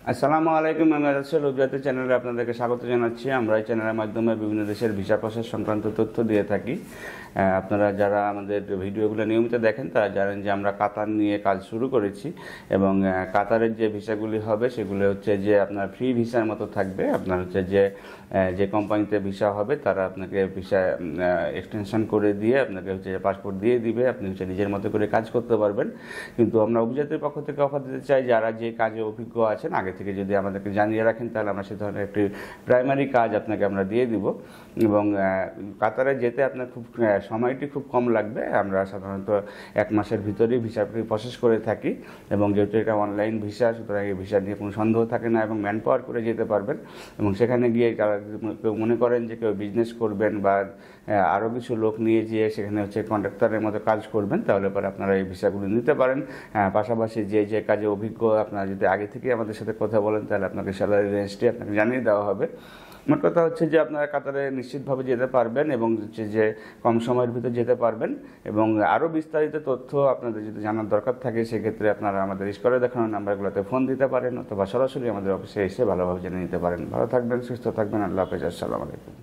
আসসালামু আলাইকুম। আমি রাসেল রুবিয়াতে চ্যানেলে আপনাদেরকে স্বাগত জানাচ্ছি। আমরা এই চ্যানেলের মাধ্যমে বিভিন্ন দেশের ভিসা প্রসেস সংক্রান্ত তথ্য দিয়ে থাকি। আপনারা যারা আমাদের ভিডিওগুলো নিয়মিত দেখেন তারা জানেন যে আমরা কাতার নিয়ে কাজ শুরু করেছি এবং কাতারের যে ভিসাগুলি হবে সেগুলো হচ্ছে যে আপনার ফ্রি ভিসার মতো থাকবে। আপনার হচ্ছে যে কোম্পানিতে ভিসা হবে তারা আপনাকে ভিসা এক্সটেনশন করে দিয়ে আপনাকে হচ্ছে পাসপোর্ট দিয়ে দিবে, আপনি হচ্ছে নিজের মতো করে কাজ করতে পারবেন। কিন্তু আমরা অভিজাতের পক্ষ থেকে অফার দিতে চাই, যারা যে কাজে অভিজ্ঞ আছেন আগে থেকে যদি আমাদেরকে জানিয়ে রাখেন তাহলে আমরা সে ধরনের একটি প্রাইমারি কাজ আপনাকে আমরা দিয়ে দিব। এবং কাতারে যেতে আপনার সময়টি খুব কম লাগবে। আমরা সাধারণত 1 মাসের ভিতরেই ভিসাটি প্রসেস করে থাকি এবং যেহেতু এটা অনলাইন ভিসা, সুতরাং এই ভিসা নিয়ে কোনো সন্দেহ থাকে না এবং ম্যান পাওয়ার করে যেতে পারবেন। এবং সেখানে গিয়ে যারা কেউ মনে করেন যে কেউ বিজনেস করবেন বা আরও কিছু লোক নিয়ে যেয়ে সেখানে হচ্ছে কন্ট্রাক্টরের মতো কাজ করবেন, তাহলে পরে আপনারা এই ভিসাগুলো নিতে পারেন। পাশাপাশি যে কাজে অভিজ্ঞ আপনারা যদি আগে থেকে আমাদের সাথে কথা বলেন তাহলে আপনাকে স্যালারি রেঞ্জটি আপনাকে জানিয়ে দেওয়া হবে। মোট কথা হচ্ছে যে আপনারা কাতারে নিশ্চিতভাবে যেতে পারবেন এবং হচ্ছে যে কম সময়ের ভিতরে যেতে পারবেন। এবং আরও বিস্তারিত তথ্য আপনাদের যদি জানার দরকার থাকে সেক্ষেত্রে আপনারা আমাদের স্ক্রিনে দেখানো নাম্বারগুলোতে ফোন দিতে পারেন অথবা সরাসরি আমাদের অফিসে এসে ভালোভাবে জেনে নিতে পারেন। ভালো থাকবেন, সুস্থ থাকবেন। আল্লাহ হাফেজ। আসসালামু আলাইকুম।